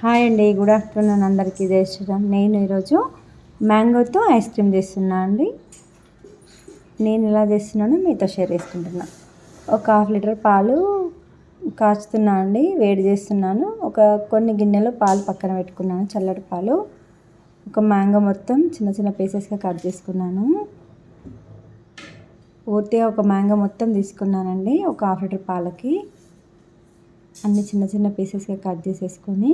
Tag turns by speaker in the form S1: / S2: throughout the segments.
S1: Hi అండి, good afternoon అందరికీ. జై శ్రీరామ్. నేను ఈరోజు మ్యాంగోతో ఐస్ క్రీమ్ చేస్తున్నా అండి. నేను ఎలా చేస్తున్నానో మీతో షేర్ చేసుకుంటున్నా. ఒక 1/2 లీటర్ పాలు కాచుతున్నా అండి, వేడి చేస్తున్నాను. కొన్ని గిన్నెలో పాలు పక్కన పెట్టుకున్నాను, చల్లటి పాలు. ఒక మ్యాంగో మొత్తం చిన్న చిన్న పీసెస్గా కట్ చేసుకున్నాను. పూర్తిగా ఒక మ్యాంగో మొత్తం తీసుకున్నానండి. ఒక 1/2 లీటర్ పాలకి అన్ని చిన్న చిన్న పీసెస్గా కట్ చేసేసుకొని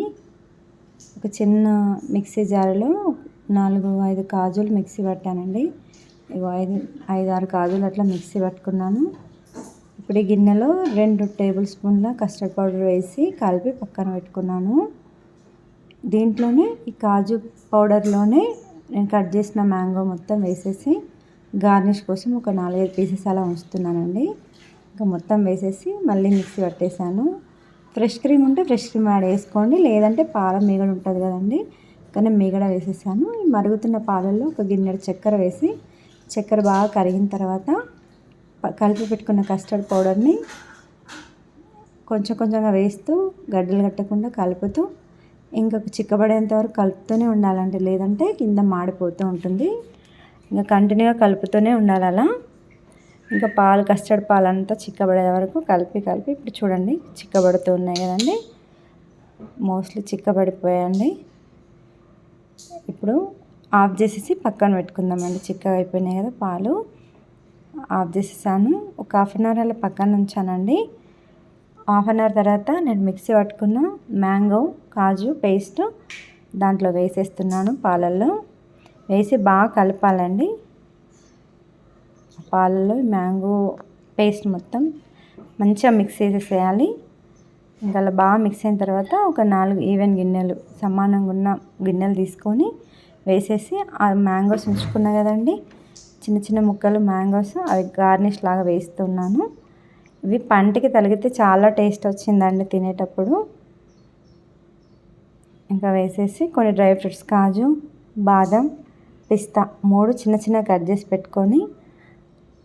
S1: ఒక చిన్న మిక్సీ జార్లో 4-5 కాజులు మిక్సీ పట్టానండి. 5-6 కాజులు అట్లా మిక్సీ పట్టుకున్నాను. ఇప్పుడు ఈ గిన్నెలో 2 టేబుల్ స్పూన్ల కస్టర్డ్ పౌడర్ వేసి కలిపి పక్కన పెట్టుకున్నాను. దీంట్లోనే ఈ కాజు పౌడర్లోనే నేను కట్ చేసిన మ్యాంగో మొత్తం వేసేసి గార్నిష్ కోసం ఒక 4-5 పీసెస్ అలా ఉంచుతున్నానండి. ఇంకా మొత్తం వేసేసి మళ్ళీ మిక్సీ పట్టేశాను. ఫ్రెష్ క్రీమ్ ఉంటే ఫ్రెష్ క్రీమ్ యాడ్ చేసుకోండి, లేదంటే పాల మీగడ ఉంటుంది కదండి, కానీ మీగడ వేసేసాను. ఈ మరుగుతున్న పాలల్లో ఒక గిన్నెడు చక్కెర వేసి, చక్కెర బాగా కరిగిన తర్వాత కలిపి పెట్టుకున్న కస్టర్డ్ పౌడర్ని కొంచెం కొంచెంగా వేస్తూ గడ్డలు కట్టకుండా కలుపుతూ ఇంకొక చిక్కబడేంత వరకు కలుపుతూనే ఉండాలంటే, లేదంటే కింద మాడిపోతూ ఉంటుంది. ఇంకా కంటిన్యూగా కలుపుతూనే ఉండాలి అలా. ఇంకా కస్టర్డ్ పాలు అంతా చిక్కబడే వరకు కలిపి ఇప్పుడు చూడండి చిక్కబడుతూ ఉన్నాయి కదండి, మోస్ట్లీ చిక్కబడిపోయాయండి. ఇప్పుడు ఆఫ్ చేసేసి పక్కన పెట్టుకుందామండి. చిక్కగా అయిపోయినాయి కదా పాలు, ఆఫ్ చేసేసాను. ఒక 1/2 అవర్ అలా పక్కన ఉంచానండి. 1/2 అవర్ తర్వాత నేను మిక్సీ పట్టుకున్న మ్యాంగో కాజు పేస్ట్ దాంట్లో వేసేస్తున్నాను. పాలల్లో వేసి బాగా కలపాలండి. పాలలో మ్యాంగో పేస్ట్ మొత్తం మంచిగా మిక్స్ చేసేసేయాలి. ఇంకా అలా బాగా మిక్స్ అయిన తర్వాత ఒక 4 ఈవెన్ గిన్నెలు, సమానంగా ఉన్న గిన్నెలు తీసుకొని వేసేసి ఆ మ్యాంగోస్ ఉంచుకున్నా కదండి, చిన్న చిన్న ముక్కలు మ్యాంగోస్ అవి గార్నిష్ లాగా వేస్తున్నాను. ఇవి పంటికి తగిలితే చాలా టేస్ట్ వచ్చిందండి తినేటప్పుడు. ఇంకా వేసేసి కొన్ని డ్రై ఫ్రూట్స్ కాజు, బాదం, పిస్తా 3 చిన్న చిన్న కట్ చేసి పెట్టుకొని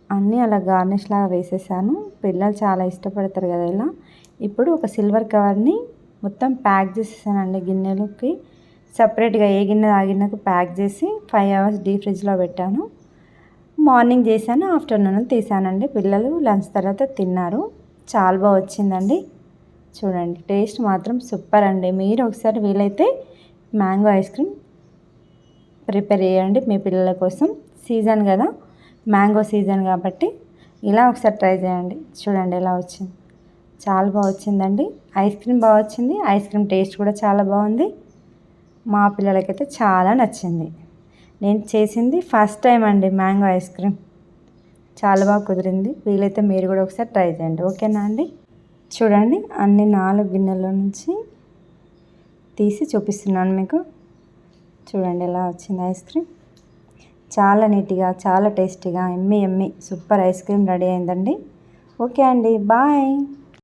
S1: అన్నీ అలా గార్నిష్ లాగా వేసేసాను. పిల్లలు చాలా ఇష్టపడతారు కదా ఇలా. ఇప్పుడు ఒక సిల్వర్ కవర్ని మొత్తం ప్యాక్ చేసేసానండి గిన్నెలకి. సపరేట్గా ఏ గిన్నె ఆ గిన్నెకు ప్యాక్ చేసి 5 అవర్స్ డీప్ ఫ్రిడ్జ్లో పెట్టాను. మార్నింగ్ చేశాను, ఆఫ్టర్నూన్ తీసానండి. పిల్లలు లంచ్ తర్వాత తిన్నారు. చాలా బాగా వచ్చిందండి. చూడండి టేస్ట్ మాత్రం సూపర్ అండి. మీరు ఒకసారి వీలైతే మ్యాంగో ఐస్ క్రీమ్ ప్రిపేర్ చేయండి మీ పిల్లల కోసం. సీజన్ కదా, మ్యాంగో సీజన్ కాబట్టి ఇలా ఒకసారి ట్రై చేయండి. చూడండి ఎలా వచ్చింది, చాలా బాగా వచ్చిందండి. ఐస్ క్రీమ్ బాగా వచ్చింది, ఐస్ క్రీమ్ టేస్ట్ కూడా చాలా బాగుంది. మా పిల్లలకైతే చాలా నచ్చింది. నేను చేసింది ఫస్ట్ టైం అండి మ్యాంగో ఐస్ క్రీమ్, చాలా బాగా కుదిరింది. వీలైతే మీరు కూడా ఒకసారి ట్రై చేయండి. ఓకేనా అండి? చూడండి అన్ని 4 గిన్నెల నుంచి తీసి చూపిస్తున్నాను మీకు. చూడండి ఎలా వచ్చింది ఐస్ క్రీమ్. చాలా నీట్గా, చాలా టేస్టీగా, ఎమ్మి సూపర్ ఐస్ క్రీమ్ రెడీ అయిందండి. ఓకే అండి, బాయ్.